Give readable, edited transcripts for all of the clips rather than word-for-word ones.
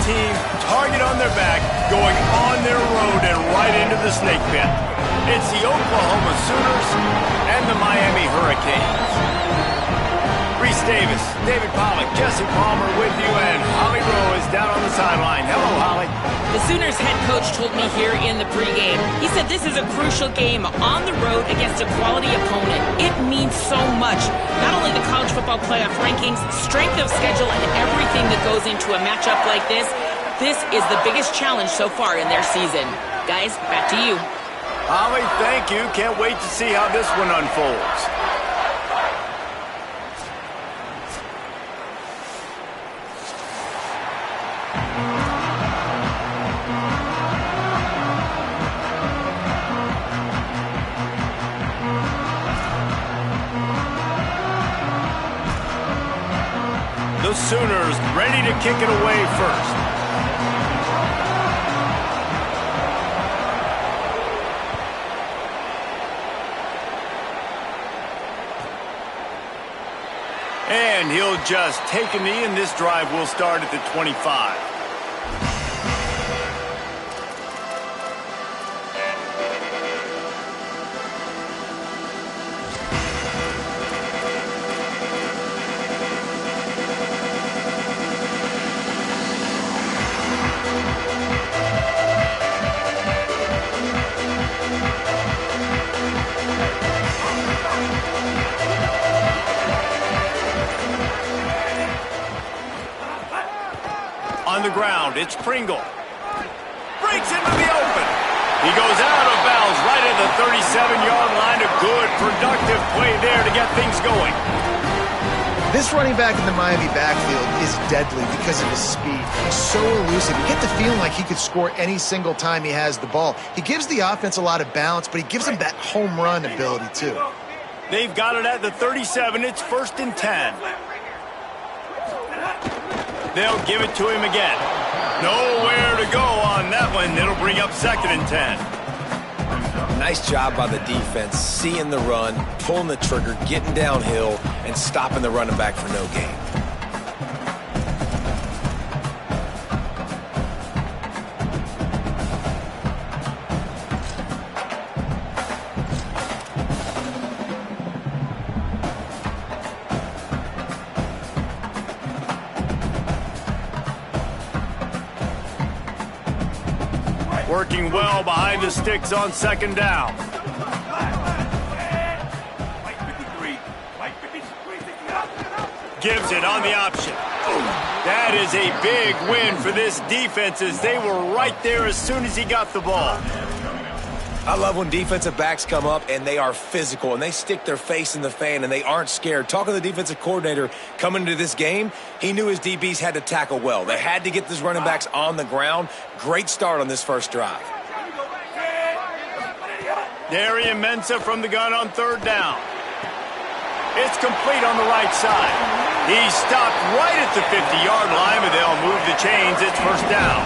team, target on their back, going on their road and right into the snake pit. It's the Oklahoma Sooners and the Miami Hurricanes. Reese Davis, David Pollack, Jesse Palmer with you, and Holly Rowe is down on the sideline. Hello, Holly. The Sooners head coach told me here in the pregame, he said this is a crucial game on the road against a quality opponent. It means so much. Not only the college football playoff rankings, strength of schedule, and everything that goes into a matchup like this. This is the biggest challenge so far in their season. Guys, back to you. Holly, thank you. Can't wait to see how this one unfolds. The Sooners ready to kick it away first. And he'll just take a knee, and this drive will start at the 25. On the ground, it's Pringle. Breaks into the open. He goes out of bounds right at the 37-yard line. A good, productive play there to get things going. This running back in the Miami backfield is deadly because of his speed. He's so elusive. You get the feeling like he could score any single time he has the ball. He gives the offense a lot of balance, but he gives them that home run ability, too. They've got it at the 37. It's 1st and 10. They'll give it to him again. Nowhere to go on that one. It'll bring up 2nd and 10. Nice job by the defense, seeing the run, pulling the trigger, getting downhill, and stopping the running back for no gain. Working well behind the sticks on 2nd down. Gives it on the option. That is a big win for this defense as they were right there as soon as he got the ball. I love when defensive backs come up and they are physical and they stick their face in the fan and they aren't scared. Talking to the defensive coordinator coming into this game, he knew his DBs had to tackle well. They had to get these running backs on the ground. Great start on this first drive. Darian Mensah from the gun on 3rd down. It's complete on the right side. He stopped right at the 50-yard line, but they'll move the chains. It's 1st down.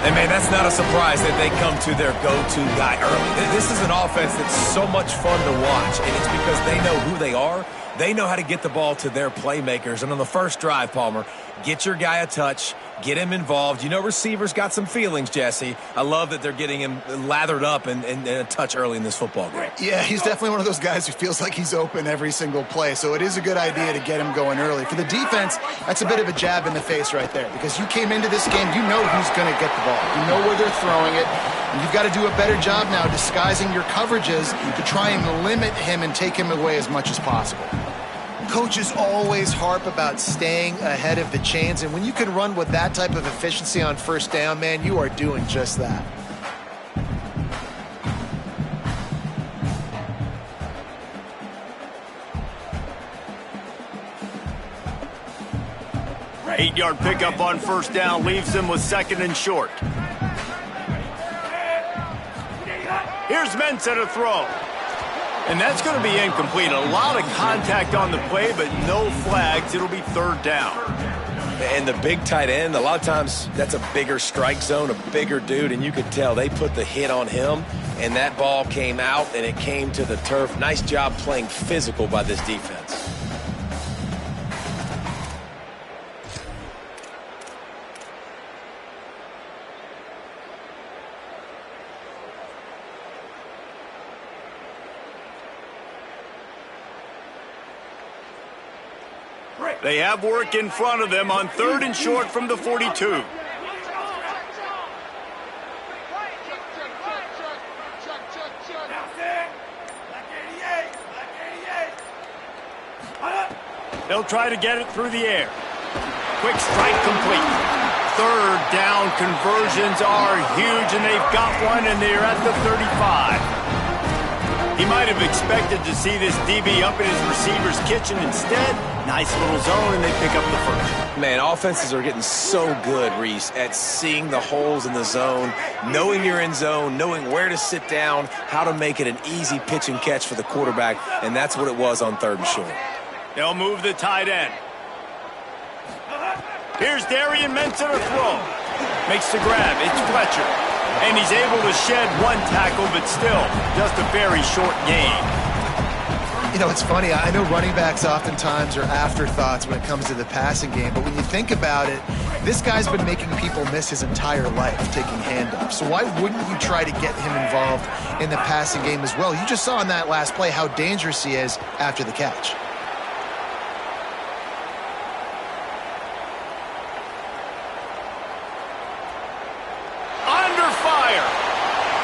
And, man, that's not a surprise that they come to their go-to guy early. This is an offense that's so much fun to watch, and it's because they know who they are. They know how to get the ball to their playmakers. And on the first drive, Palmer, get your guy a touch, get him involved. You know receivers got some feelings, Jesse. I love that they're getting him lathered up and a touch early in this football game. Yeah, he's definitely one of those guys who feels like he's open every single play, so it is a good idea to get him going early. For the defense, that's a bit of a jab in the face right there because you came into this game, you know who's going to get the ball. You know where they're throwing it. And you've got to do a better job now disguising your coverages to try and limit him and take him away as much as possible. Coaches always harp about staying ahead of the chains, and when you can run with that type of efficiency on 1st down, man, you are doing just that. Eight-yard pickup on 1st down leaves them with 2nd and short. Here's Mensah to throw. And that's going to be incomplete. A lot of contact on the play, but no flags. It'll be 3rd down. And the big tight end, a lot of times that's a bigger strike zone, a bigger dude, and you could tell they put the hit on him, and that ball came out, and it came to the turf. Nice job playing physical by this defense. They have work in front of them on 3rd and short from the 42. They'll try to get it through the air. Quick strike complete. 3rd down conversions are huge, and they've got one, and they're at the 35. He might have expected to see this DB up in his receiver's kitchen. Instead, nice little zone, and they pick up the first. Man, offenses are getting so good, Reese, at seeing the holes in the zone, knowing you're in zone, knowing where to sit down, how to make it an easy pitch and catch for the quarterback, and that's what it was on 3rd and short. They'll move the tight end. Here's Darian Ncaa to throw. Makes the grab. It's Fletcher. And he's able to shed one tackle, but still, just a very short game. You know, it's funny. I know running backs oftentimes are afterthoughts when it comes to the passing game, but when you think about it, this guy's been making people miss his entire life taking handoffs. So why wouldn't you try to get him involved in the passing game as well? You just saw in that last play how dangerous he is after the catch.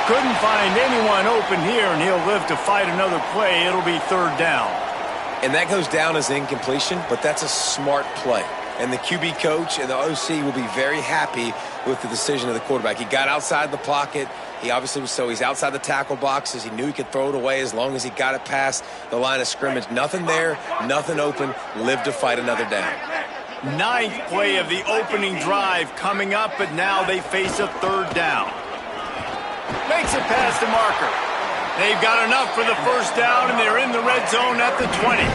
Couldn't find anyone open here, and he'll live to fight another play. It'll be 3rd down. And that goes down as incompletion, but that's a smart play. And the QB coach and the OC will be very happy with the decision of the quarterback. He got outside the pocket. He obviously was he's outside the tackle boxes. He knew he could throw it away as long as he got it past the line of scrimmage. Nothing there, nothing open. Live to fight another down. 9th play of the opening drive coming up, but now they face a 3rd down. Makes it past the marker. They've got enough for the 1st down, and they're in the red zone at the 20.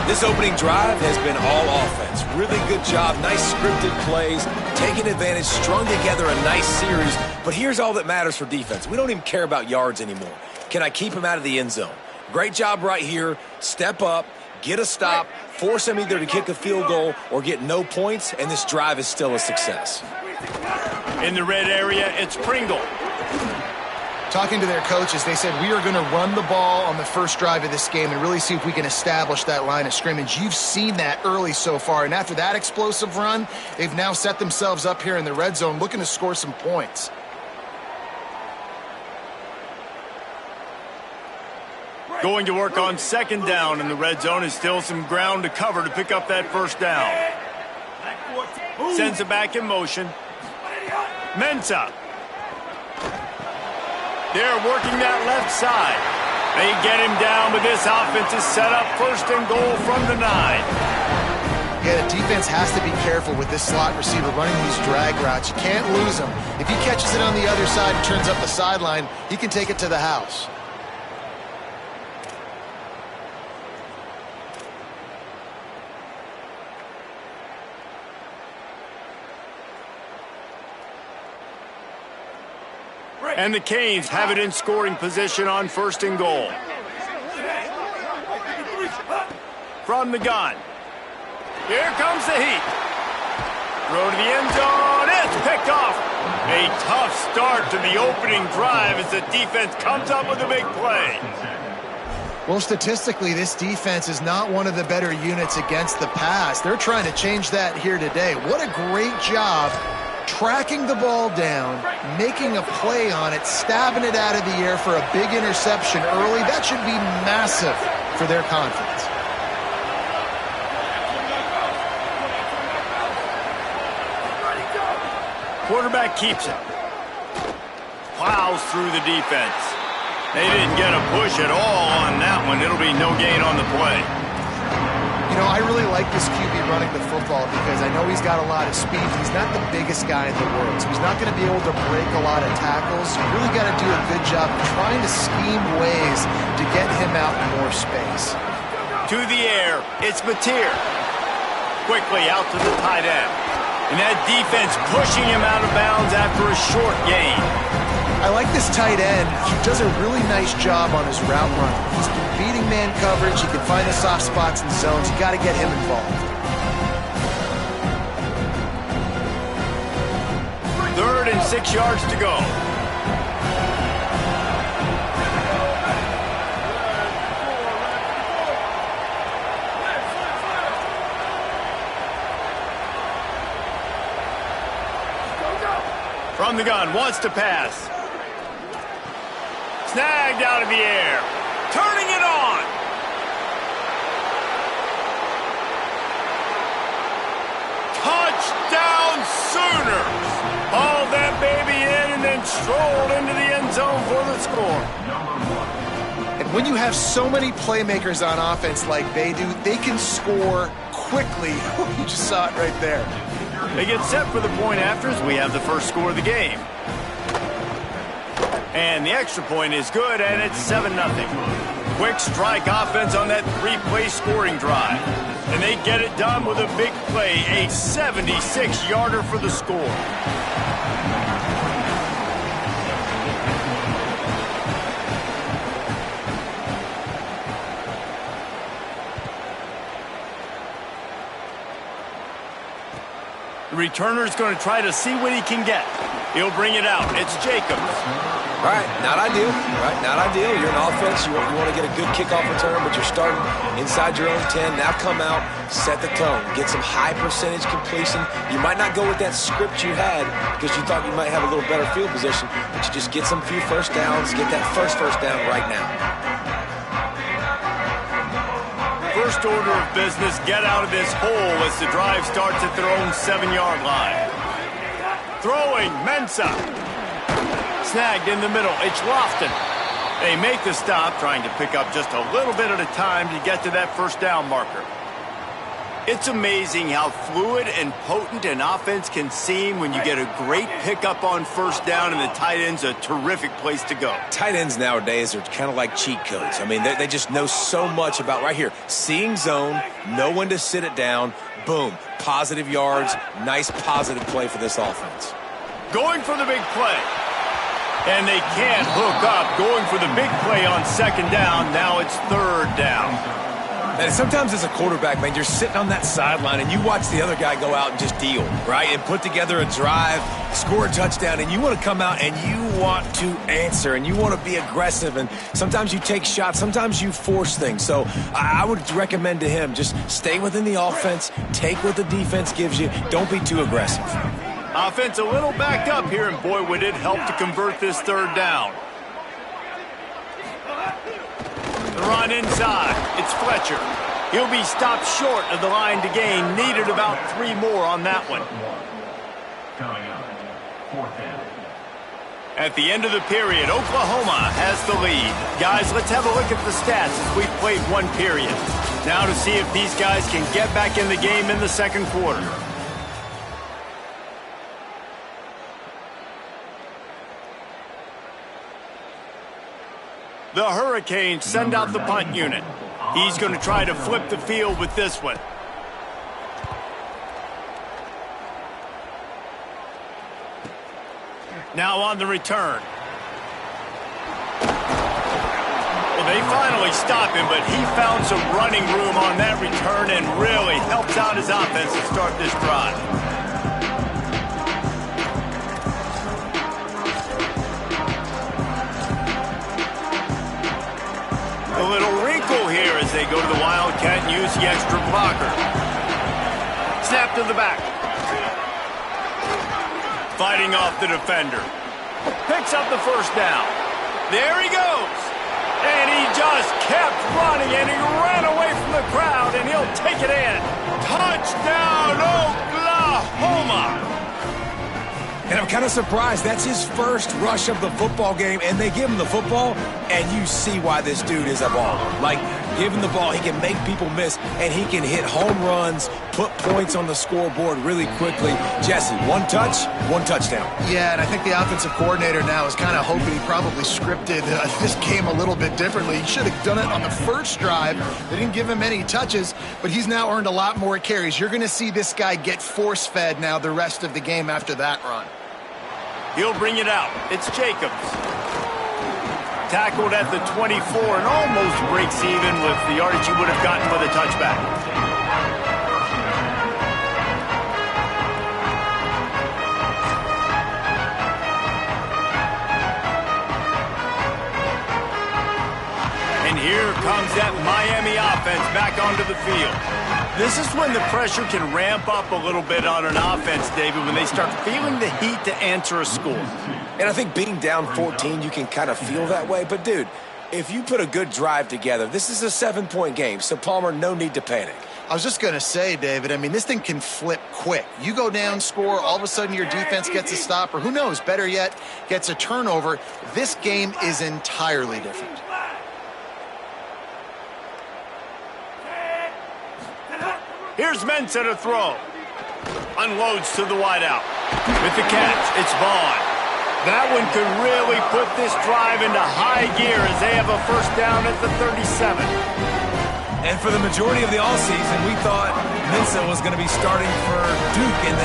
This opening drive has been all offense. Really good job. Nice scripted plays. Taking advantage. Strung together a nice series. But here's all that matters for defense. We don't even care about yards anymore. Can I keep him out of the end zone? Great job right here. Step up. Get a stop. Force him either to kick a field goal or get no points, and this drive is still a success. In the red area, it's Pringle. Talking to their coaches, they said, we are going to run the ball on the first drive of this game and really see if we can establish that line of scrimmage. You've seen that early so far, and after that explosive run, they've now set themselves up here in the red zone looking to score some points. Going to work on 2nd down in the red zone is still some ground to cover to pick up that 1st down. Sends it back in motion. Ncaa. They're working that left side. They get him down, but this offense is set up 1st and goal from the 9. Yeah, the defense has to be careful with this slot receiver running these drag routes. You can't lose him. If he catches it on the other side and turns up the sideline, he can take it to the house. And the Canes have it in scoring position on 1st and goal. From the gun. Here comes the heat. Throw to the end zone. It's picked off. A tough start to the opening drive as the defense comes up with a big play. Well, statistically, this defense is not one of the better units against the pass. They're trying to change that here today. What a great job tracking the ball down, making a play on it, stabbing it out of the air for a big interception early. That should be massive for their confidence. Quarterback keeps it. Plows through the defense. They didn't get a push at all on that one. It'll be no gain on the play. You know, I really like this QB running the football because I know he's got a lot of speed. He's not the biggest guy in the world, so he's not going to be able to break a lot of tackles. You really got to do a good job of trying to scheme ways to get him out in more space. To the air, it's Mateer. Quickly out to the tight end. And that defense pushing him out of bounds after a short gain. I like this tight end. He does a really nice job on his route running. He's been beating man coverage. He can find the soft spots and zones. You got to get him involved. 3rd and 6 yards to go. From the gun, wants to pass. Snagged out of the air. Turning it on. Touchdown Sooners. Hauled that baby in and then strolled into the end zone for the score. And when you have so many playmakers on offense like they do, they can score quickly. You just saw it right there. They get set for the point afters. We have the first score of the game. And the extra point is good, and it's 7-0. Quick strike offense on that three-play scoring drive. And they get it done with a big play, a 76-yarder for the score. The returner's going to try to see what he can get. He'll bring it out. It's Jacobs. Right, not ideal. Right, not ideal. You're an offense. You want to get a good kickoff return, but you're starting inside your own 10. Now come out, set the tone, get some high percentage completion. You might not go with that script you had because you thought you might have a little better field position, but you just get some few first downs, get that first down right now. First order of business, get out of this hole as the drive starts at their own 7-yard line. Throwing, Ncaa. Snagged in the middle, it's Lofton. They make the stop, trying to pick up just a little bit at a time to get to that first down marker. It's amazing how fluid and potent an offense can seem when you get a great pickup on first down, and the tight end's a terrific place to go. Tight ends nowadays are kind of like cheat codes. I mean, they just know so much about right here. Seeing zone, know when to sit it down, boom, positive yards, nice positive play for this offense. Going for the big play. And they can't hook up. Going for the big play on second down. Now it's third down. And sometimes as a quarterback, man, you're sitting on that sideline and you watch the other guy go out and just deal, right? And put together a drive, score a touchdown, and you want to come out and you want to answer and you want to be aggressive. And sometimes you take shots, sometimes you force things. So I would recommend to him, just stay within the offense, take what the defense gives you. Don't be too aggressive. Offense a little backed up here, and boy, would it help to convert this third down. The run inside. It's Fletcher. He'll be stopped short of the line to gain. Needed about 3 more on that one. At the end of the period, Oklahoma has the lead. Guys, let's have a look at the stats as we've played one period. Now to see if these guys can get back in the game in the second quarter. The Hurricanes send out the punt unit. He's going to try to flip the field with this one. Now on the return. Well, they finally stop him, but he found some running room on that return and really helps out his offense to start this drive. A little wrinkle here as they go to the Wildcat and use the extra blocker. Snap to the back. Fighting off the defender. Picks up the first down. There he goes. And he just kept running, and he ran away from the crowd, and he'll take it in. Touchdown, Oklahoma! And I'm kind of surprised. That's his first rush of the football game, and they give him the football, and you see why this dude is a baller. Like, give him the ball, he can make people miss, and he can hit home runs, put points on the scoreboard really quickly. Jesse, one touch, one touchdown. Yeah, and I think the offensive coordinator now is kind of hoping he probably scripted this game a little bit differently. He should have done it on the first drive. They didn't give him any touches, but he's now earned a lot more carries. You're going to see this guy get force-fed now the rest of the game after that run. He'll bring it out. It's Jacobs. Tackled at the 24 and almost breaks even with the yardage he would have gotten for the touchback. And here comes that Miami offense back onto the field. This is when the pressure can ramp up a little bit on an offense, David, when they start feeling the heat to answer a score. And I think being down 14, you can kind of feel that way. But, dude, if you put a good drive together, this is a 7-point game. So, Palmer, no need to panic. I was just going to say, David, I mean, this thing can flip quick. You go down, score, all of a sudden your defense gets a stop, or who knows, better yet, gets a turnover. This game is entirely different. Here's Ncaa to throw. Unloads to the wideout. With the catch, it's Vaughn. That one could really put this drive into high gear as they have a first down at the 37. And for the majority of the offseason, we thought Ncaa was going to be starting for Duke in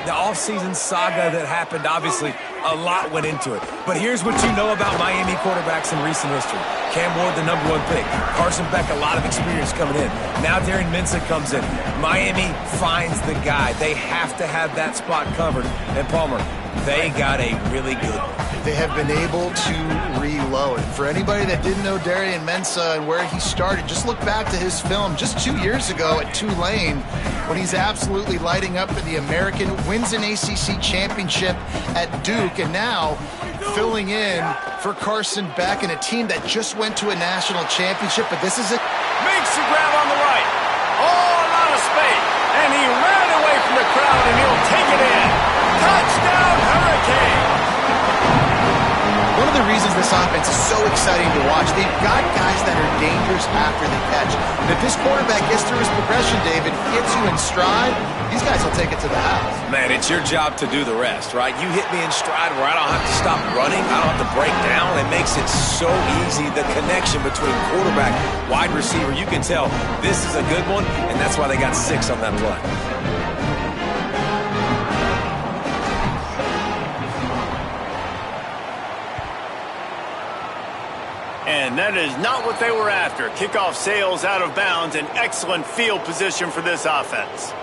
the offseason saga that happened. Obviously, a lot went into it. But here's what you know about Miami quarterbacks in recent history. Cam Ward, the #1 pick. Carson Beck, a lot of experience coming in. Now Darren Ncaa comes in. Miami finds the guy. They have to have that spot covered. And Palmer, they got a really good one. They have been able to reload. For anybody that didn't know Darren Ncaa and where he started, just look back to his film just 2 years ago at Tulane when he's absolutely lighting up for the American, wins an ACC championship at Duke, and now filling in for Carson Beck and a team that just went to a national championship. But this is it. Makes the grab on the right. Oh, a lot of space. And he ran away from the crowd, and he'll take it in. Touchdown, Hurricane. One of the reasons this offense is so exciting to watch, they've got guys that are dangerous after the catch. And if this quarterback gets through his progression, David, hits you in stride, these guys will take it to the house. Man, it's your job to do the rest, right? You hit me in stride where I don't have to stop running. I don't have to break down. It makes it so easy. The connection between quarterback, wide receiver, you can tell this is a good one, and that's why they got 6 on that play. And that is not what they were after. Kickoff sails out of bounds, an excellent field position for this offense.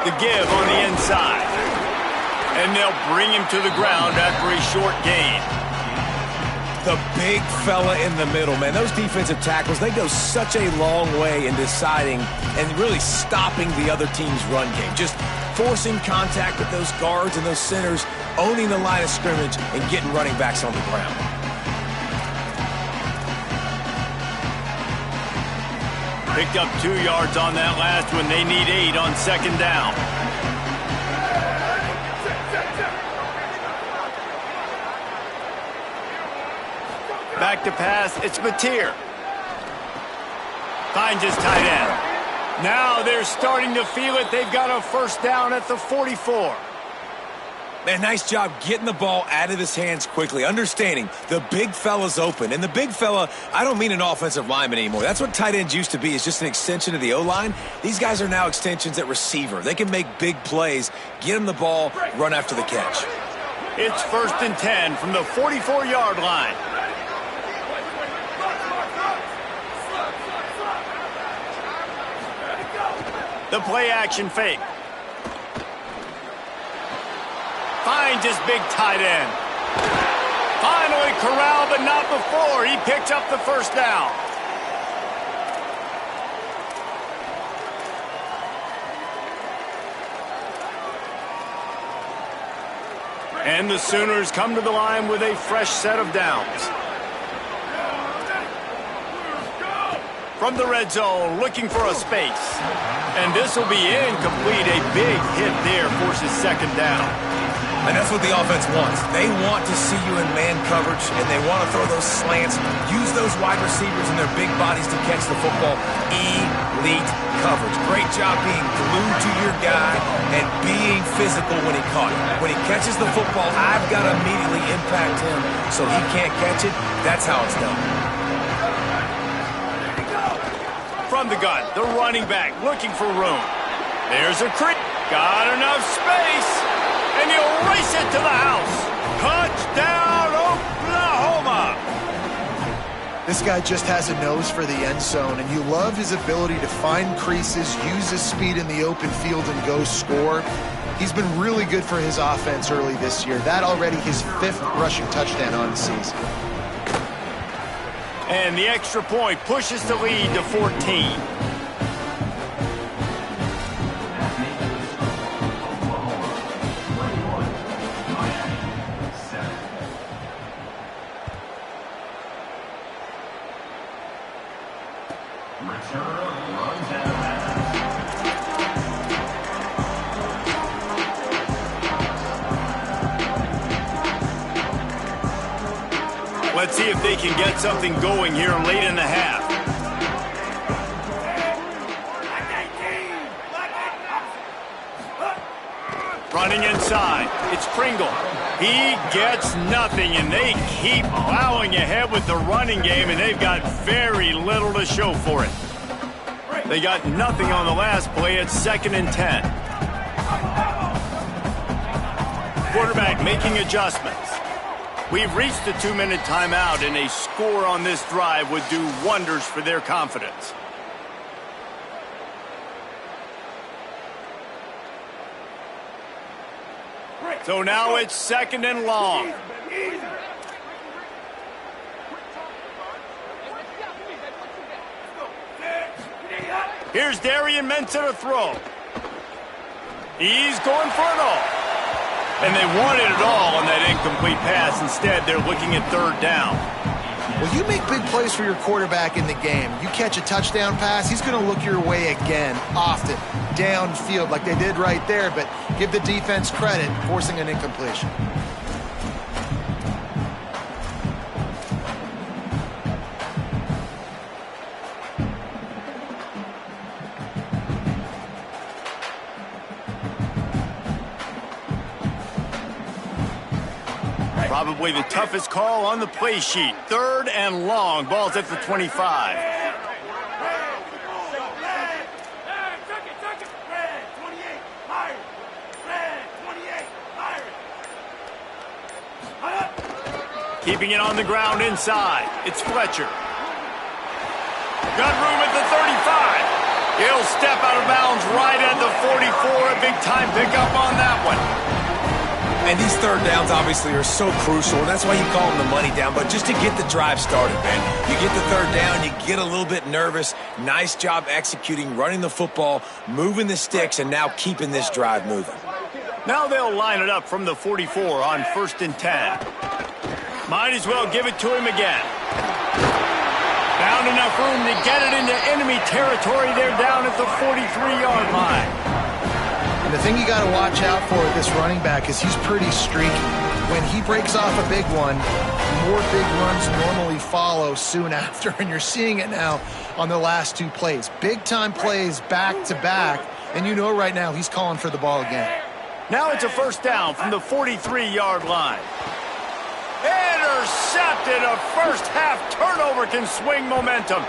The give on the inside. And they'll bring him to the ground after a short gain. The big fella in the middle, man. Those defensive tackles, they go such a long way in deciding and really stopping the other team's run game. Just forcing contact with those guards and those centers, owning the line of scrimmage, and getting running backs on the ground. Picked up 2 yards on that last one. They need 8 on second down. Back to pass. It's Mateer. Finds his tight end. Now they're starting to feel it. They've got a first down at the 44. Man, nice job getting the ball out of his hands quickly, understanding the big fella's open. And the big fella, I don't mean an offensive lineman anymore. That's what tight ends used to be, is just an extension of the O-line. These guys are now extensions at receiver. They can make big plays, get him the ball, run after the catch. It's 1st and 10 from the 44-yard line. The play action fake. Finds his big tight end. Finally corralled, but not before. He picks up the first down. And the Sooners come to the line with a fresh set of downs. From the red zone, looking for a space. And this will be incomplete. A big hit there forces second down. And that's what the offense wants. They want to see you in man coverage, and they want to throw those slants, use those wide receivers and their big bodies to catch the football. Elite coverage. Great job being glued to your guy and being physical when he caught it. When he catches the football, I've got to immediately impact him so he can't catch it. That's how it's done. From the gun, the running back looking for room. There's a creep. Got enough space. And he'll race it to the house. Touchdown, Oklahoma! This guy just has a nose for the end zone, and you love his ability to find creases, use his speed in the open field, and go score. He's been really good for his offense early this year. That already his 5th rushing touchdown on the season. And the extra point pushes the lead to 14. Let's see if they can get something going here late in the half. Running inside, it's Pringle. He gets nothing, and they keep plowing ahead with the running game, and they've got very little to show for it. They got nothing on the last play. It's 2nd and 10. Quarterback making adjustments. We've reached the 2-minute timeout, and a score on this drive would do wonders for their confidence. So now it's 2nd and long. Here's Darian Mensah to throw. He's going for it all. And they wanted it all on that incomplete pass. Instead, they're looking at 3rd down. Well, you make big plays for your quarterback in the game. You catch a touchdown pass, he's going to look your way again, often, downfield like they did right there, but give the defense credit, forcing an incompletion. Probably the toughest call on the play sheet. 3rd and long. Ball's at the 25. Keeping it on the ground inside. It's Fletcher. Got room at the 35. He'll step out of bounds right at the 44. A big-time pickup on that one. And these 3rd downs obviously are so crucial. That's why you call them the money down. But just to get the drive started, man. You get the 3rd down, you get a little bit nervous. Nice job executing, running the football, moving the sticks, and now keeping this drive moving. Now they'll line it up from the 44 on 1st and 10. Might as well give it to him again. Found enough room to get it into enemy territory. They're down at the 43-yard line. And the thing you got to watch out for with this running back is he's pretty streaky. When he breaks off a big one, more big runs normally follow soon after, and you're seeing it now on the last 2 plays. Big-time plays back-to-back, and you know right now he's calling for the ball again. Now it's a 1st down from the 43-yard line. Intercepted. A first-half turnover can swing momentum.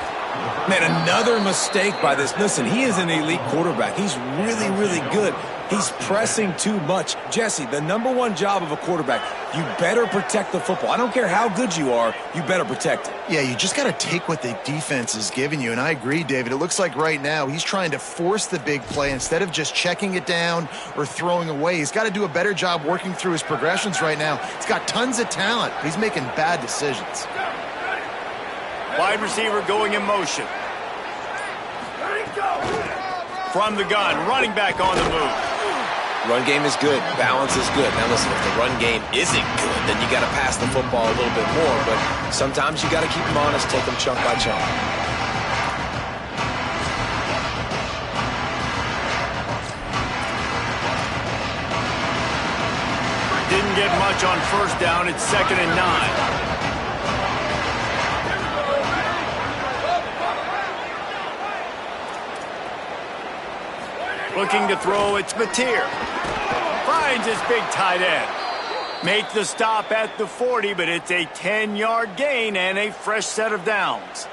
Man, another mistake by this. Listen, he is an elite quarterback. He's really, really good. He's pressing too much. Jesse, the #1 job of a quarterback, you better protect the football. I don't care how good you are, you better protect it. Yeah, you just got to take what the defense is giving you, and I agree, David. It looks like right now he's trying to force the big play instead of just checking it down or throwing away. He's got to do a better job working through his progressions right now. He's got tons of talent, but he's making bad decisions. Wide receiver going in motion. From the gun, running back on the move. Run game is good. Balance is good. Now listen, if the run game isn't good, then you got to pass the football a little bit more. But sometimes you got to keep them honest, take them chunk by chunk. Didn't get much on 1st down. It's 2nd and 9. Looking to throw, it's Mateer. Finds his big tight end. Make the stop at the 40, but it's a 10-yard gain and a fresh set of downs.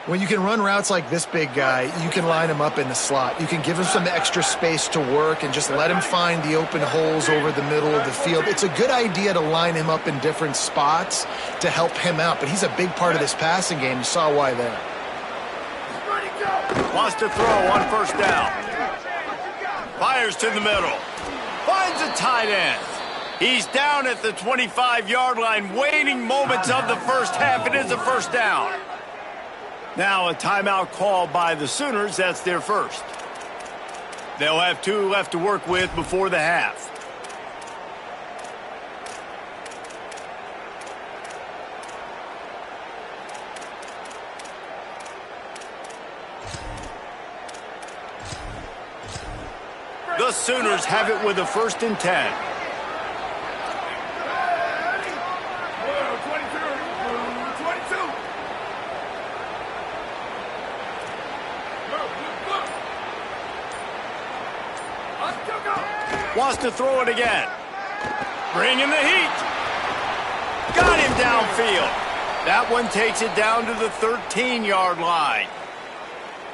When you can run routes like this big guy, you can line him up in the slot. You can give him some extra space to work and just let him find the open holes over the middle of the field. It's a good idea to line him up in different spots to help him out, but he's a big part of this passing game. You saw why there. Wants to throw on first down. Fires to the middle. Finds a tight end. He's down at the 25-yard line, waiting moments of the first half. It is a first down. Now a timeout called by the Sooners. That's their first. They'll have 2 left to work with before the half. The Sooners have it with a 1st and 10. Wants to throw it again. Bringing the heat. Got him downfield. That one takes it down to the 13-yard line.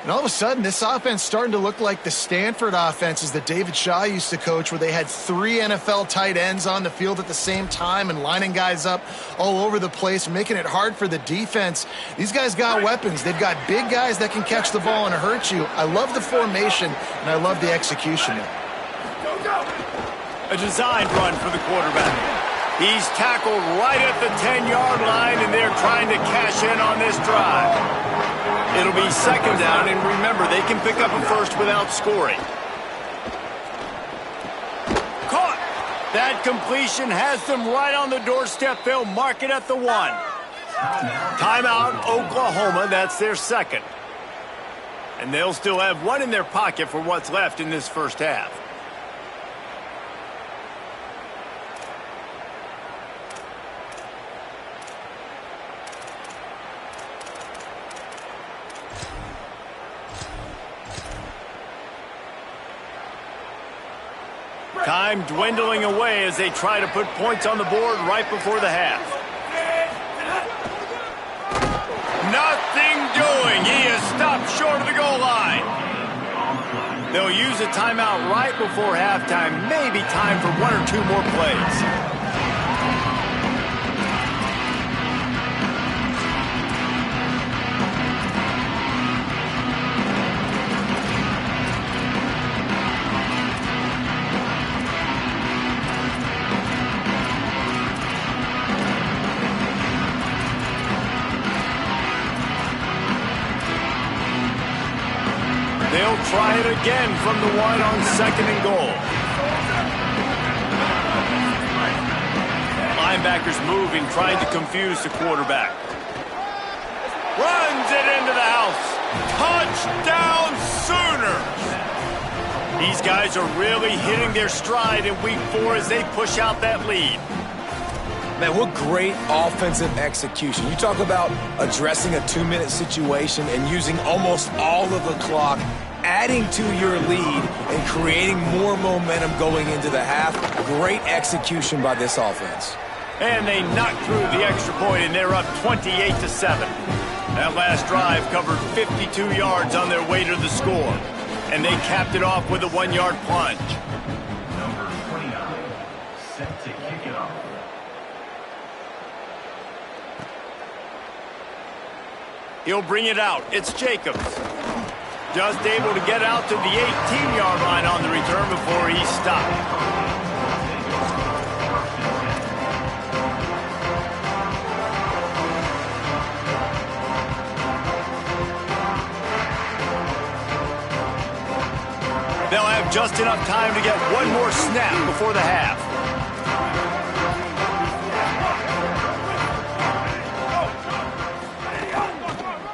And all of a sudden, this offense starting to look like the Stanford offenses that David Ncaa used to coach, where they had 3 NFL tight ends on the field at the same time and lining guys up all over the place, making it hard for the defense. These guys got weapons. They've got big guys that can catch the ball and hurt you. I love the formation, and I love the execution there. A designed run for the quarterback. He's tackled right at the 10-yard line, and they're trying to cash in on this drive. It'll be 2nd down, and remember, they can pick up a first without scoring. Caught! That completion has them right on the doorstep. They'll mark it at the 1. Timeout, Oklahoma. That's their 2nd. And they'll still have 1 in their pocket for what's left in this first half. Time dwindling away as they try to put points on the board right before the half. Nothing doing. He is stopped short of the goal line. They'll use a timeout right before halftime. Maybe time for 1 or 2 more plays. They'll try it again from the 1 on 2nd and goal. Linebackers moving, trying to confuse the quarterback. Runs it into the house. Touchdown Sooners! These guys are really hitting their stride in week 4 as they push out that lead. Man, what great offensive execution. You talk about addressing a 2-minute situation and using almost all of the clock, adding to your lead and creating more momentum going into the half. Great execution by this offense. And they knock through the extra point, and they're up 28-7. That last drive covered 52 yards on their way to the score. And they capped it off with a 1-yard plunge. Number 29, set to kick it off. He'll bring it out. It's Jacobs. Just able to get out to the 18-yard line on the return before he's stopped. They'll have just enough time to get 1 more snap before the half.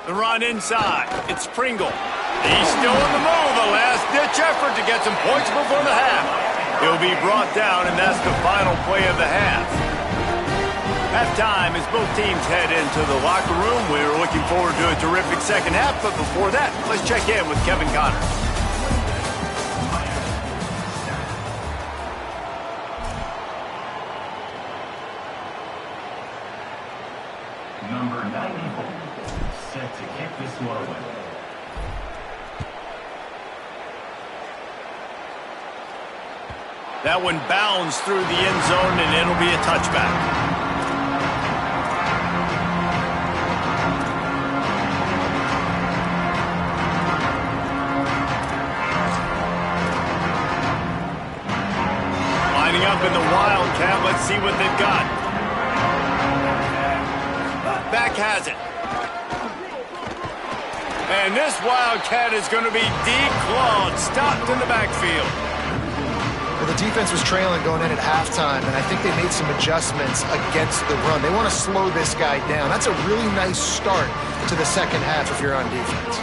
The run inside. It's Pringle. He's still on the move. A last-ditch effort to get some points before the half. He'll be brought down, and that's the final play of the half. Halftime as both teams head into the locker room. We're looking forward to a terrific second half, but before that, let's check in with Kevin Connors. Number 94, set to kick Check this one away. That one bounds through the end zone, and it'll be a touchback. Lining up in the Wildcat. Let's see what they've got. Back has it. And this Wildcat is going to be declawed, stopped in the backfield. Well, the defense was trailing going in at halftime, and I think they made some adjustments against the run. They want to slow this guy down. That's a really nice start to the second half if you're on defense.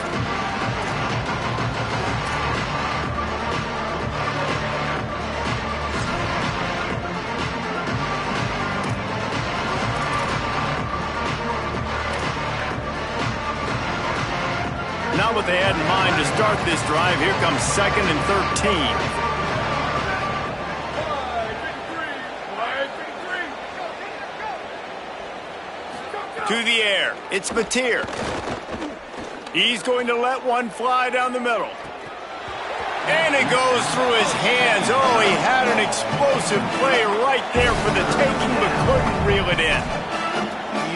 Not what they had in mind to start this drive. Here comes 2nd and 13. To the air. It's Mateer. He's going to let one fly down the middle. And it goes through his hands. Oh, he had an explosive play right there for the taking, but couldn't reel it in.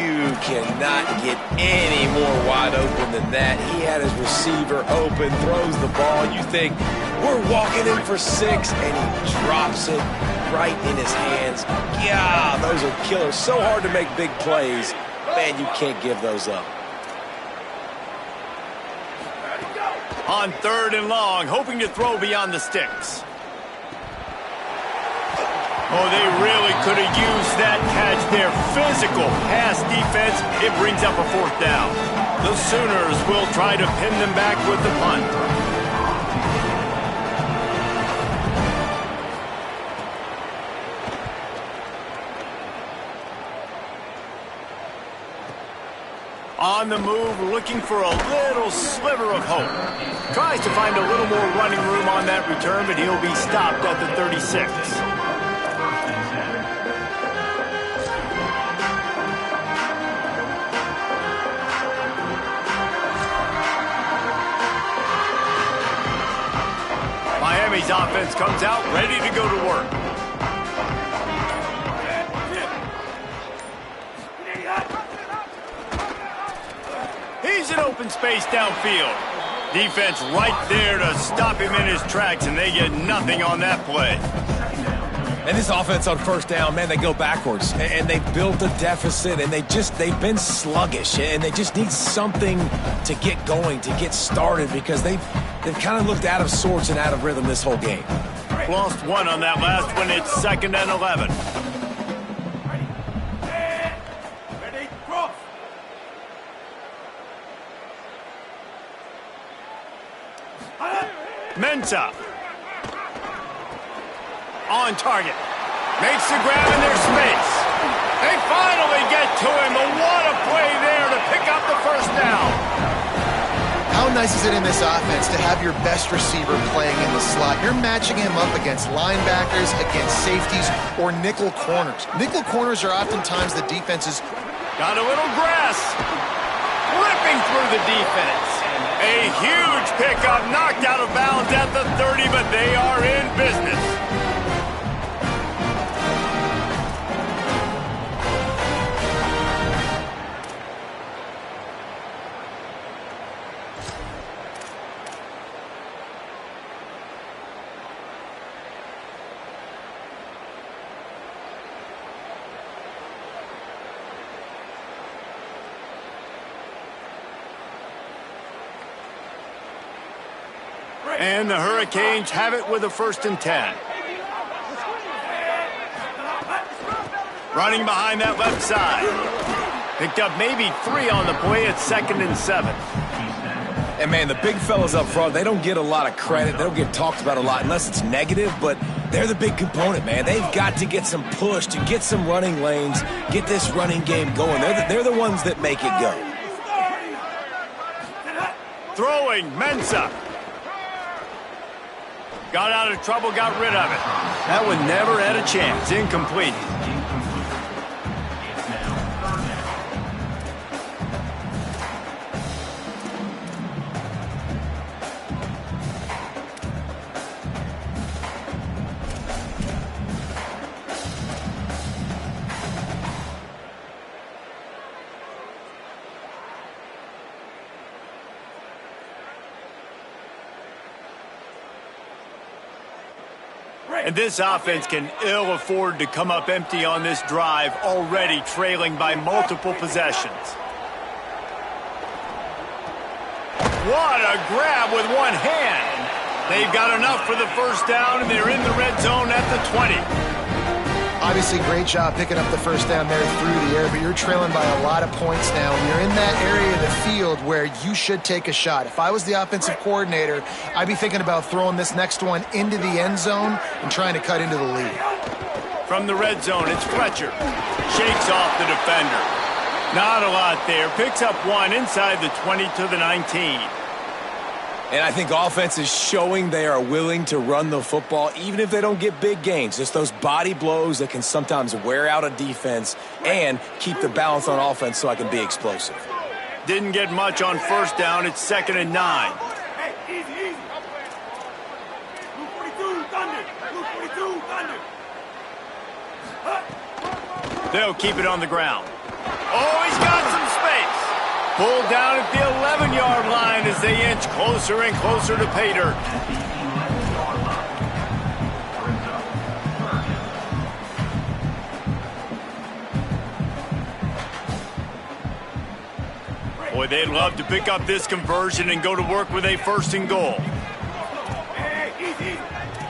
You cannot get any more wide open than that. He had his receiver open, throws the ball. You think, we're walking in for 6, and he drops it right in his hands. Yeah, those are killers. So hard to make big plays. Man, you can't give those up. On 3rd and long, hoping to throw beyond the sticks. Oh, they really could have used that catch there. Physical pass defense. It brings up a 4th down. The Sooners will try to pin them back with the punt. On the move, looking for a little sliver of hope. Tries to find a little more running room on that return, but he'll be stopped at the 36. Miami's offense comes out ready to go to work. He's in open space downfield. Defense right there to stop him in his tracks, and they get nothing on that play. And this offense on 1st down, man, they go backwards. And they built a deficit, and they've been sluggish. And they just need something to get going, to get started, because they've kind of looked out of sorts and out of rhythm this whole game. Lost one on that last one. It's 2nd and 11. Ncaa. On target. Makes the grab in their space. They finally get to him. But what a play there to pick up the 1st down. How nice is it in this offense to have your best receiver playing in the slot? You're matching him up against linebackers, against safeties, or nickel corners. Nickel corners are oftentimes the defense's. Got a little grass. Ripping through the defense. A huge pickup, knocked out of bounds at the 30, but they are in business. And the Hurricanes have it with a 1st and 10. Running behind that left side. Picked up maybe 3 on the play at 2nd and 7. And, man, the big fellas up front, they don't get a lot of credit. They don't get talked about a lot unless it's negative, but they're the big component, man. They've got to get some push, to get some running lanes, get this running game going. They're the ones that make it go. Throwing, Ncaa. Got out of trouble, got rid of it. That one never had a chance. Incomplete. And this offense can ill afford to come up empty on this drive, already trailing by multiple possessions. What a grab with one hand. They've got enough for the first down, and they're in the red zone at the 20. Obviously, great job picking up the first down there through the air, but you're trailing by a lot of points now, and you're in that area of the field where you should take a shot. If I was the offensive coordinator, I'd be thinking about throwing this next one into the end zone and trying to cut into the lead. From the red zone, it's Fletcher. Shakes off the defender. Not a lot there. Picks up one inside the 20 to the 19. And I think offense is showing they are willing to run the football, even if they don't get big gains. Just those body blows that can sometimes wear out a defense and keep the balance on offense so I can be explosive. Didn't get much on first down. It's 2nd and 9. Hey, easy. Blue 42, Thunder. Blue 42, Thunder. They'll keep it on the ground. Oh, he's got some space. Pulled down at the 11-yard line as they inch closer and closer to pay dirt. Boy, they'd love to pick up this conversion and go to work with a 1st and goal.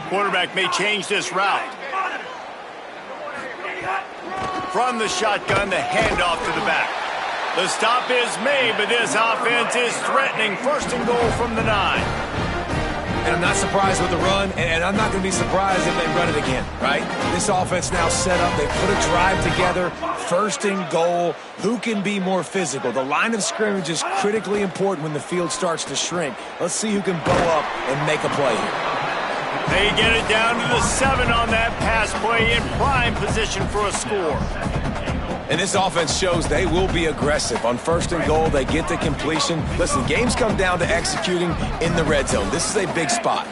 Quarterback may change this route. From the shotgun, the handoff to the back. The stop is made, but this offense is threatening 1st and goal from the 9. And I'm not surprised with the run, and I'm not going to be surprised if they run it again, right? This offense now set up. They put a drive together, 1st and goal. Who can be more physical? The line of scrimmage is critically important when the field starts to shrink. Let's see who can bow up and make a play here. They get it down to the 7 on that pass play in prime position for a score. And this offense shows they will be aggressive. On 1st and goal, they get the completion. Listen, games come down to executing in the red zone. This is a big spot.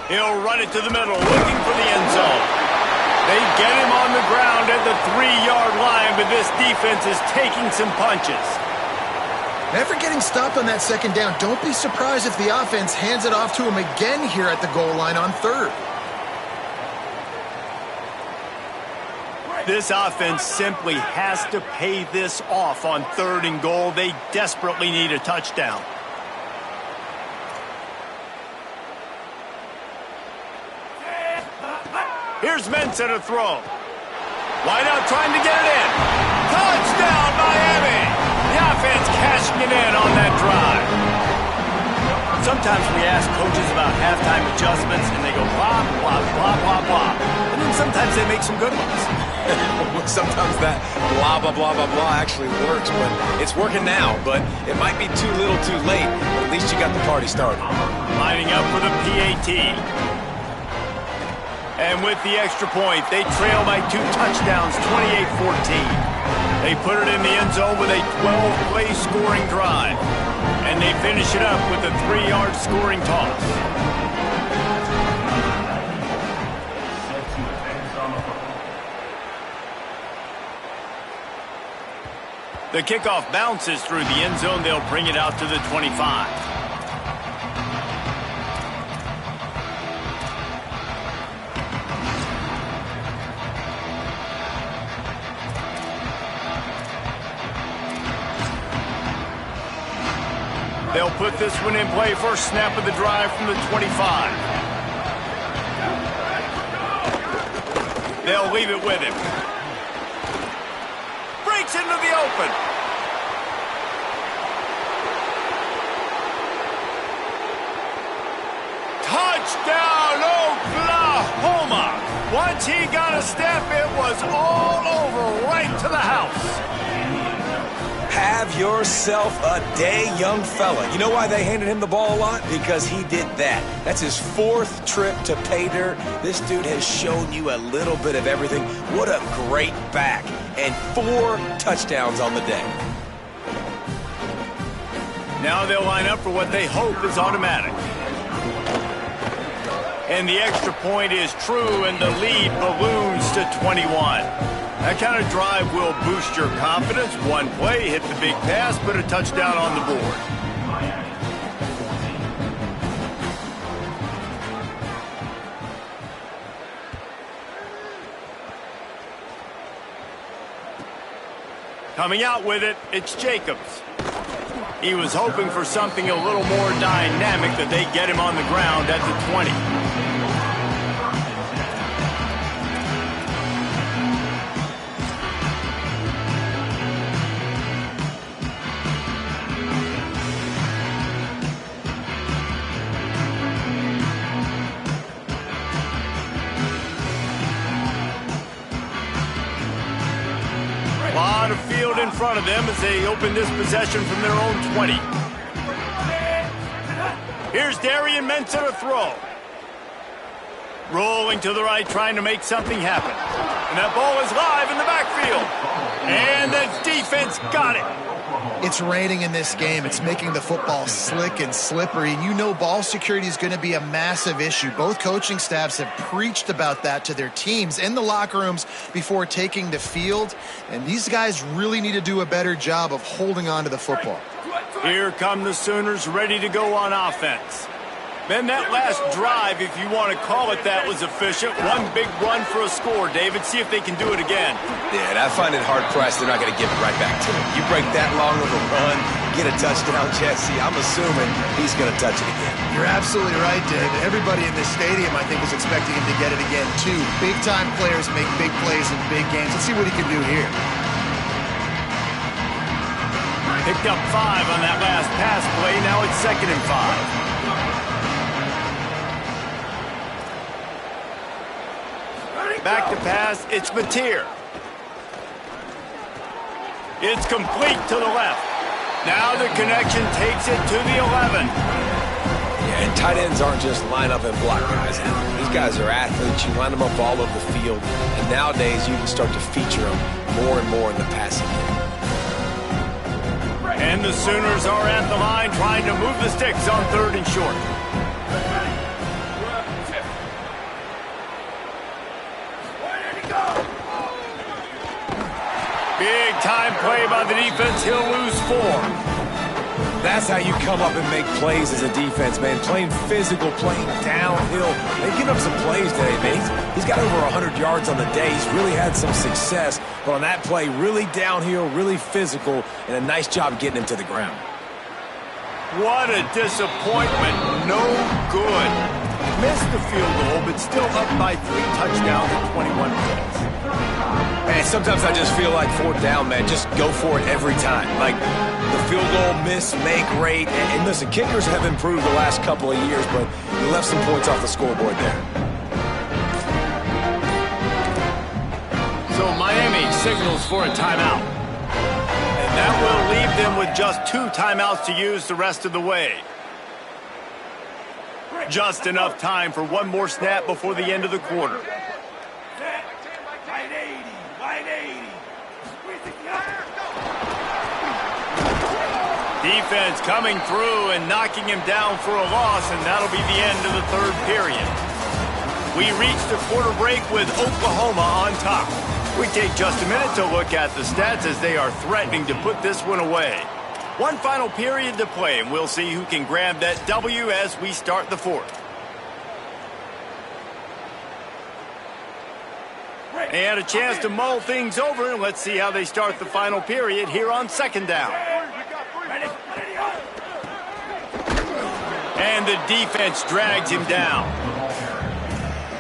He'll run it to the middle, looking for the end zone. They get him on the ground at the 3-yard line, but this defense is taking some punches. Never getting stopped on that 2nd down. Don't be surprised if the offense hands it off to him again here at the goal line on 3rd. This offense simply has to pay this off on 3rd and goal. They desperately need a touchdown. Here's Ncaa to throw. Wide out trying to get it in. Touchdown, Miami! The offense cashing it in on that drive. Sometimes we ask coaches about halftime adjustments, and they go blah, blah, blah, blah, blah. And then sometimes they make some good ones. Sometimes that blah, blah, blah, blah, blah actually works, but it's working now. But it might be too little too late, but at least you got the party started. Lining up for the PAT. And with the extra point, they trail by 2 touchdowns, 28-14. They put it in the end zone with a 12-play scoring drive. And they finish it up with a 3-yard scoring toss. The kickoff bounces through the end zone. They'll bring it out to the 25. They'll put this one in play. First snap of the drive from the 25. They'll leave it with him. Breaks into the open. Touchdown, Oklahoma. Once he got a step, it was all over right to the house. Have yourself a day, young fella. You know why they handed him the ball a lot? Because he did that. That's his 4th trip to pay dirt. This dude has shown you a little bit of everything. What a great back. And 4 touchdowns on the day. Now they'll line up for what they hope is automatic. And the extra point is true, and the lead balloons to 21. That kind of drive will boost your confidence. One play, hit the big pass, put a touchdown on the board. Coming out with it, it's Jacobs. He was hoping for something a little more dynamic, that they get him on the ground at the 20. A lot of field in front of them as they open this possession from their own 20. Here's Darian Ncaa to throw. Rolling to the right, trying to make something happen. And that ball is live in the backfield. And the defense got it. It's raining in this game. It's making the football slick and slippery. And you know ball security is going to be a massive issue. Both coaching staffs have preached about that to their teams in the locker rooms before taking the field. And these guys really need to do a better job of holding on to the football. Here come the Sooners ready to go on offense. Man, that last drive, if you want to call it that, was efficient. One big run for a score, David. See if they can do it again. Yeah, and I find it hard-pressed they're not going to give it right back to him. You break that long of a run, get a touchdown, Jesse, I'm assuming he's going to touch it again. You're absolutely right, David. Everybody in this stadium, I think, is expecting him to get it again, too. Big-time players make big plays in big games. Let's see what he can do here. Picked up 5 on that last pass play. Now it's 2nd and 5. Back to pass, it's Mateer. It's complete to the left. Now the connection takes it to the 11. Yeah, and tight ends aren't just line up and block guys. These guys are athletes. You line them up all over the field. And nowadays you can start to feature them more and more in the passing game. And the Sooners are at the line trying to move the sticks on 3rd and short. Big time play by the defense. He'll lose 4. That's how you come up and make plays as a defense, man. Playing physical, playing downhill. They've given up some plays today, man. He's got over 100 yards on the day. He's really had some success. But on that play, really downhill, really physical, and a nice job getting him to the ground. What a disappointment. No good. Missed the field goal, but still up by 3 touchdowns and 21 points. Man, sometimes I just feel like 4th down, man. Just go for it every time. Like, the field goal, miss, make, rate. And listen, kickers have improved the last couple of years, but you left some points off the scoreboard there. So Miami signals for a timeout. And that will leave them with just 2 timeouts to use the rest of the way. Just enough time for one more snap before the end of the quarter. Defense coming through and knocking him down for a loss, and that'll be the end of the 3rd period. We reached a quarter break with Oklahoma on top. We take just a minute to look at the stats as they are threatening to put this one away. One final period to play, and we'll see who can grab that W as we start the 4th. And a chance to mull things over, and let's see how they start the final period here on 2nd down. And the defense drags him down.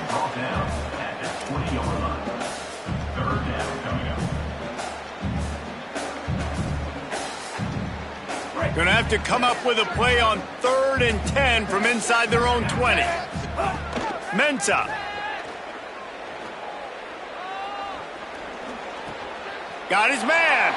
Ball down at the 20-yard line. 3rd down coming up. Gonna have to come up with a play on 3rd and 10 from inside their own 20. Ncaa. Got his man.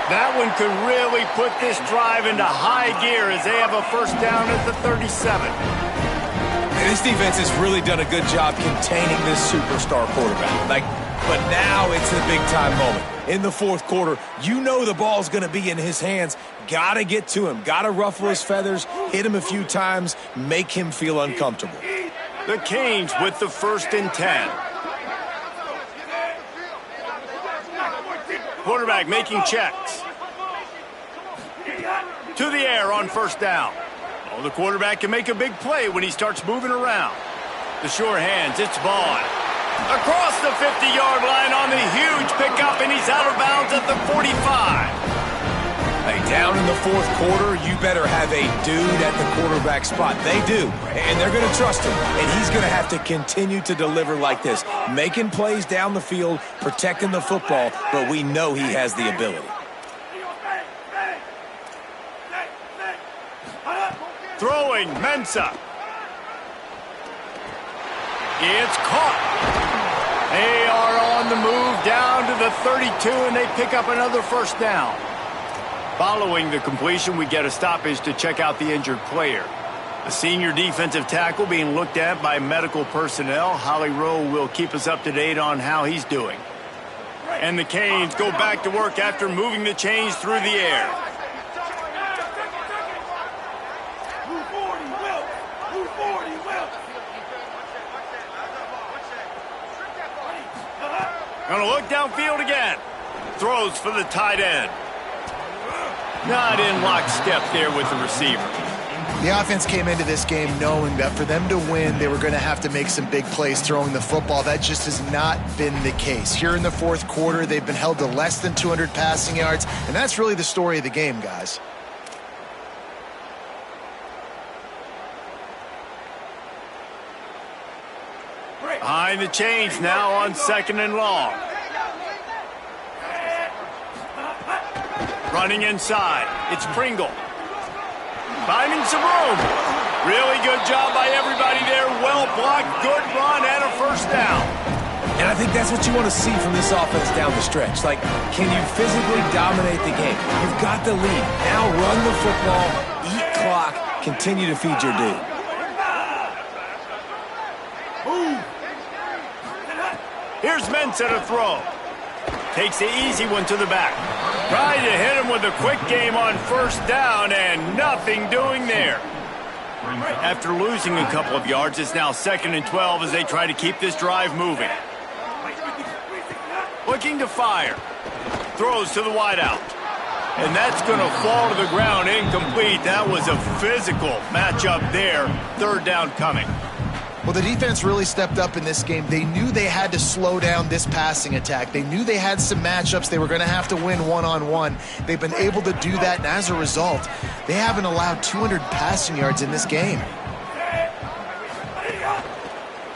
That one could really put this drive into high gear as they have a 1st down at the 37. And this defense has really done a good job containing this superstar quarterback. But now it's a big-time moment. In the 4th quarter, you know the ball's going to be in his hands. Got to get to him. Got to ruffle his feathers, hit him a few times, make him feel uncomfortable. The Canes with the 1st and 10. Quarterback making checks. To the air on 1st down. Oh, the quarterback can make a big play when he starts moving around. The sure hands, it's Vaughn. Across the 50-yard line on the huge pickup, and he's out of bounds at the 45. Hey, down in the fourth quarter, you better have a dude at the quarterback spot. They do, and they're going to trust him. And he's going to have to continue to deliver like this, making plays down the field, protecting the football, but we know he has the ability. Throwing, Ncaa. It's caught. They are on the move down to the 32, and they pick up another first down. Following the completion, we get a stoppage to check out the injured player. The senior defensive tackle being looked at by medical personnel. Holly Rowe will keep us up to date on how he's doing. And the Canes go back to work after moving the chains through the air. Gonna look downfield again. Throws for the tight end. Not in lockstep there with the receiver. The offense came into this game knowing that for them to win, they were going to have to make some big plays throwing the football. That just has not been the case. Here in the fourth quarter, they've been held to less than 200 passing yards, and that's really the story of the game, guys. Behind the chains now on 2nd and long. Running inside. It's Pringle. Finding some room. Really good job by everybody there. Well blocked, good run, and a first down. And I think that's what you want to see from this offense down the stretch. Like, can you physically dominate the game? You've got the lead. Now run the football, eat clock, continue to feed your dude. Here's Ncaa to throw. Takes the easy one to the back. Trying to hit him with a quick game on first down, and nothing doing there. After losing a couple of yards, it's now 2nd and 12 as they try to keep this drive moving. Looking to fire. Throws to the wideout. And that's going to fall to the ground incomplete. That was a physical matchup there. 3rd down coming. Well, the defense really stepped up in this game. They knew they had to slow down this passing attack. They knew they had some matchups they were going to have to win one-on-one. They've been able to do that, and as a result, they haven't allowed 200 passing yards in this game.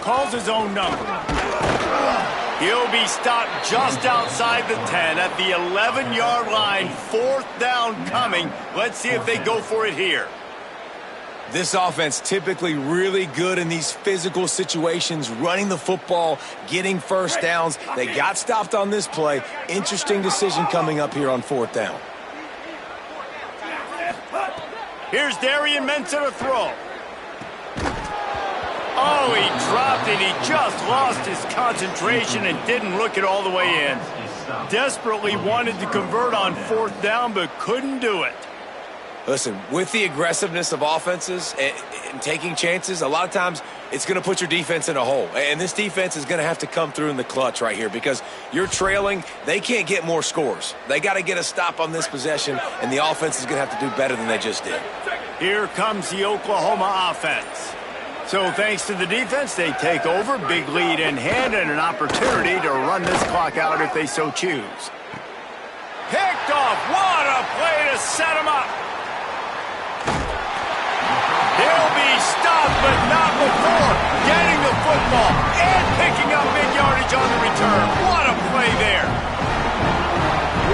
Calls his own number. He'll be stopped just outside the 10 at the 11-yard line. 4th down coming. Let's see if they go for it here. This offense typically really good in these physical situations, running the football, getting first downs. They got stopped on this play. Interesting decision coming up here on 4th down. Here's Darian Ncaa to throw. Oh, he dropped it. He just lost his concentration and didn't look it all the way in. Desperately wanted to convert on 4th down, but couldn't do it. Listen, with the aggressiveness of offenses and taking chances, a lot of times it's going to put your defense in a hole. And this defense is going to have to come through in the clutch right here because you're trailing. They can't get more scores. They got to get a stop on this possession, and the offense is going to have to do better than they just did. Here comes the Oklahoma offense. So thanks to the defense, they take over. Big lead in hand and an opportunity to run this clock out if they so choose. Picked off. What a play to set him up. He'll be stopped, but not before getting the football and picking up big yardage on the return. What a play there.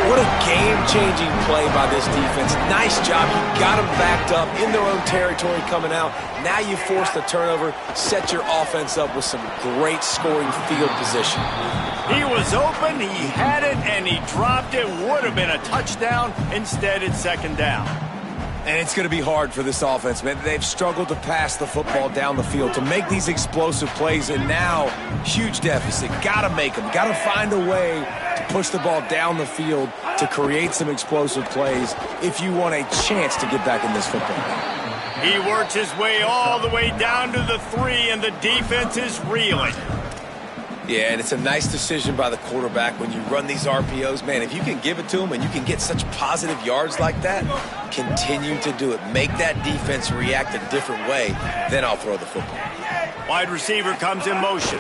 What a game-changing play by this defense. Nice job. You got them backed up in their own territory coming out. Now you force the turnover, set your offense up with some great scoring field position. He was open, he had it, and he dropped it. Would have been a touchdown. Instead, it's 2nd down. And it's going to be hard for this offense, man. They've struggled to pass the football down the field, to make these explosive plays, and now, huge deficit. Got to make them. Got to find a way to push the ball down the field to create some explosive plays if you want a chance to get back in this football game. He works his way all the way down to the 3, and the defense is reeling. Yeah, and it's a nice decision by the quarterback when you run these RPOs. Man, if you can give it to them and you can get such positive yards like that, continue to do it. Make that defense react a different way, then I'll throw the football. Wide receiver comes in motion.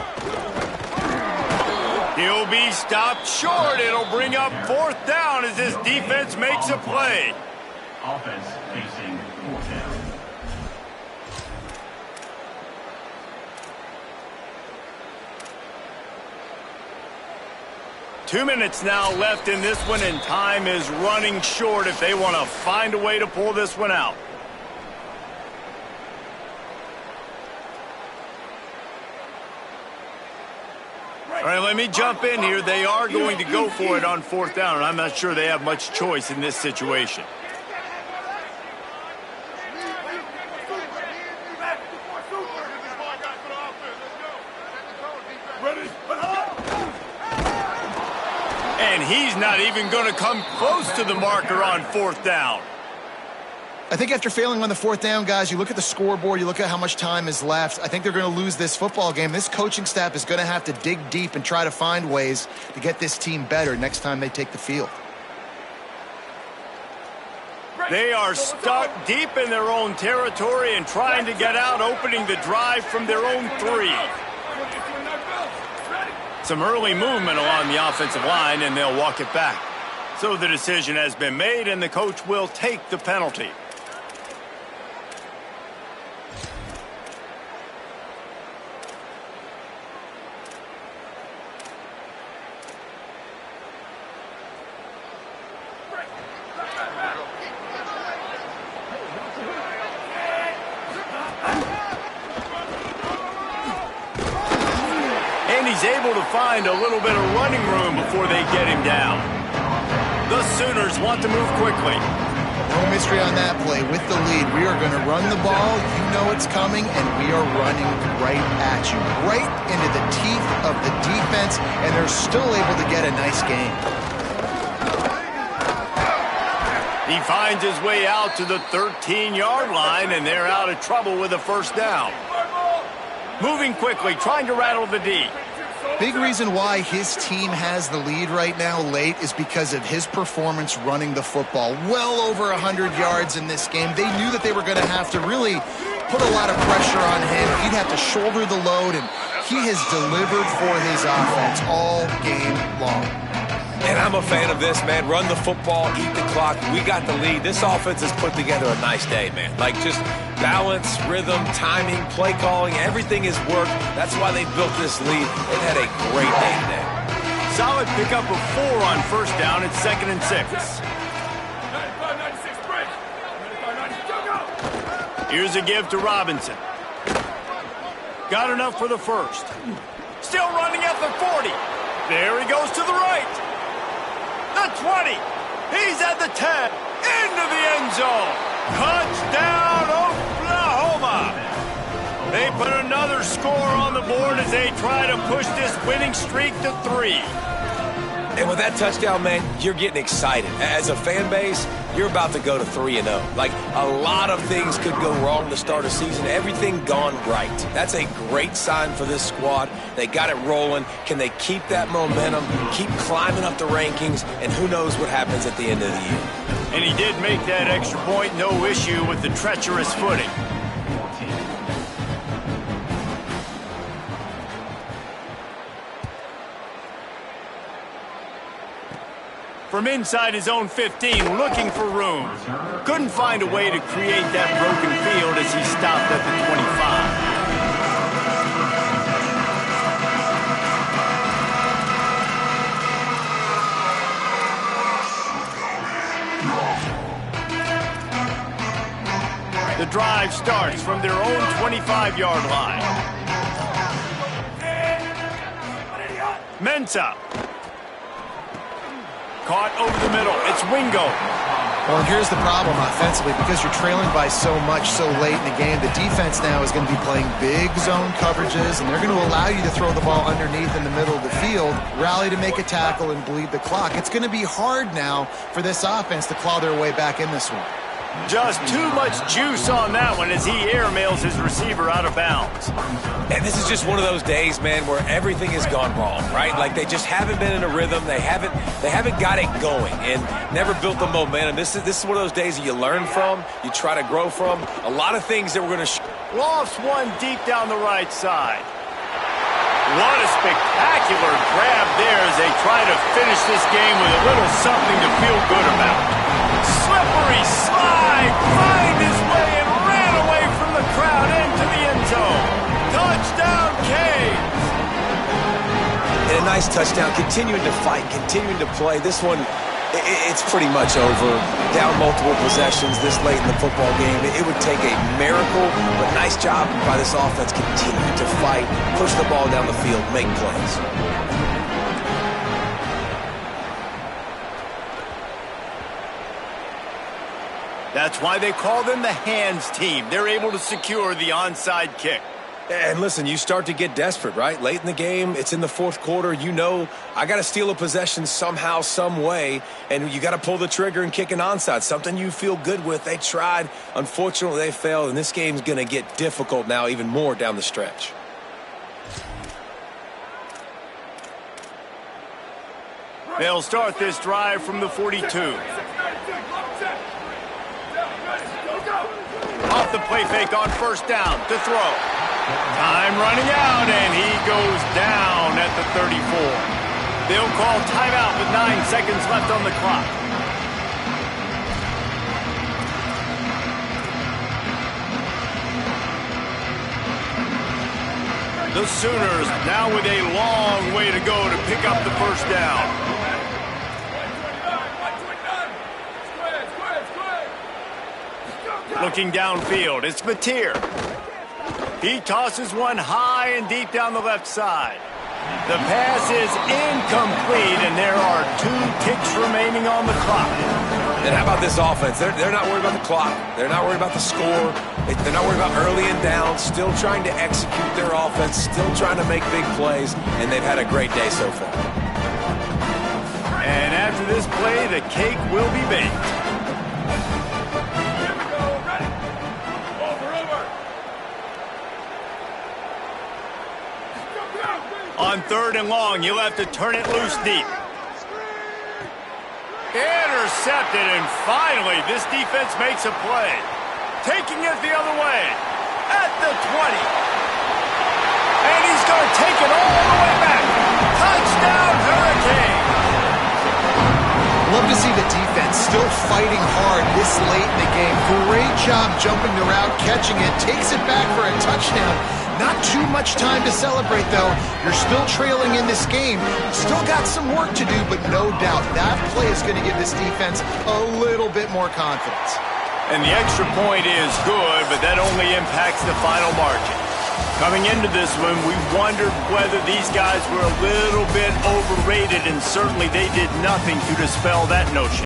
He'll be stopped short. It'll bring up 4th down as this defense makes a play. Offense facing 4th down. Two minutes now left in this one, and time is running short if they want to find a way to pull this one out. All right, let me jump in here. They are going to go for it on 4th down, and I'm not sure they have much choice in this situation. And he's not even going to come close to the marker on 4th down. I think after failing on the 4th down, guys, you look at the scoreboard, you look at how much time is left. I think they're going to lose this football game. This coaching staff is going to have to dig deep and try to find ways to get this team better next time they take the field. They are stuck deep in their own territory and trying to get out, opening the drive from their own 3. Some early movement along the offensive line, and they'll walk it back. So the decision has been made, and the coach will take the penalty. And he's able to find a little bit of running room before they get him down. The Sooners want to move quickly. No mystery on that play. With the lead, we are going to run the ball. You know it's coming, and we are running right at you, right into the teeth of the defense, and they're still able to get a nice gain. He finds his way out to the 13-yard line, and they're out of trouble with a 1st down. Moving quickly, trying to rattle the D. Big reason why his team has the lead right now late is because of his performance running the football. Well over 100 yards in this game. They knew that they were going to have to really put a lot of pressure on him. He'd have to shoulder the load, and he has delivered for his offense all game long. And I'm a fan of this, man. Run the football, eat the clock. We got the lead. This offense has put together a nice day, man. Like, just balance, rhythm, timing, play calling, everything has worked. That's why they built this lead. They've had a great day today. Solid pickup of 4 on 1st down. It's 2nd and 6. Here's a give to Robinson. Got enough for the 1st. Still running at the 40. There he goes to the right. The 20. He's at the 10. Into the end zone. Touchdown, Oklahoma. They put another score on the board as they try to push this winning streak to 3. And with that touchdown, man, you're getting excited. As a fan base, you're about to go to 3-0. Like, a lot of things could go wrong to start a season. Everything gone right. That's a great sign for this squad. They got it rolling. Can they keep that momentum, keep climbing up the rankings, and who knows what happens at the end of the year. And he did make that extra point, no issue with the treacherous footing. From inside his own 15, looking for room. Couldn't find a way to create that broken field as he stopped at the 25. The drive starts from their own 25-yard line. Ncaa. Caught over the middle. It's Wingo. Well, and here's the problem offensively. Because you're trailing by so much so late in the game, the defense now is going to be playing big zone coverages, and they're going to allow you to throw the ball underneath in the middle of the field, rally to make a tackle, and bleed the clock. It's going to be hard now for this offense to claw their way back in this one. Just too much juice on that one as he airmails his receiver out of bounds. And this is just one of those days, man, where everything has gone wrong, right? Like, they just haven't been in a rhythm. They haven't got it going and never built the momentum. This is one of those days that you learn from, you try to grow from. A lot of things that we're going to Lost one deep down the right side. What a spectacular grab there as they try to finish this game with a little something to feel good about. Slippery slide, find his way and ran away from the crowd into the end zone. Touchdown, Canes! And a nice touchdown, continuing to fight, continuing to play. This one, it's pretty much over. Down multiple possessions this late in the football game. It would take a miracle, but nice job by this offense continuing to fight, push the ball down the field, make plays. That's why they call them the hands team. They're able to secure the onside kick. And listen, you start to get desperate, right? Late in the game, it's in the fourth quarter. You know, I got to steal a possession somehow, some way, and you got to pull the trigger and kick an onside, something you feel good with. They tried. Unfortunately, they failed, and this game's going to get difficult now, even more down the stretch. They'll start this drive from the 42. Off the play fake on first down to throw. Time running out, and he goes down at the 34. They'll call timeout with 9 seconds left on the clock. The Sooners now with a long way to go to pick up the first down. Looking downfield, it's Mateer. He tosses one high and deep down the left side. The pass is incomplete, and there are 2 ticks remaining on the clock. And how about this offense? They're not worried about the clock. They're not worried about the score. They're not worried about early and down. Still trying to execute their offense. Still trying to make big plays, and they've had a great day so far. And after this play, the cake will be baked. On 3rd and long, you'll have to turn it loose deep. Intercepted, and finally, this defense makes a play. Taking it the other way at the 20. And he's going to take it all the way back. Touchdown, Hurricane. Love to see the defense still fighting hard this late in the game. Great job jumping the route, catching it, takes it back for a touchdown. Not too much time to celebrate, though. You're still trailing in this game. Still got some work to do, but no doubt that play is going to give this defense a little bit more confidence. And the extra point is good, but that only impacts the final margin. Coming into this one, we wondered whether these guys were a little bit overrated, and certainly they did nothing to dispel that notion.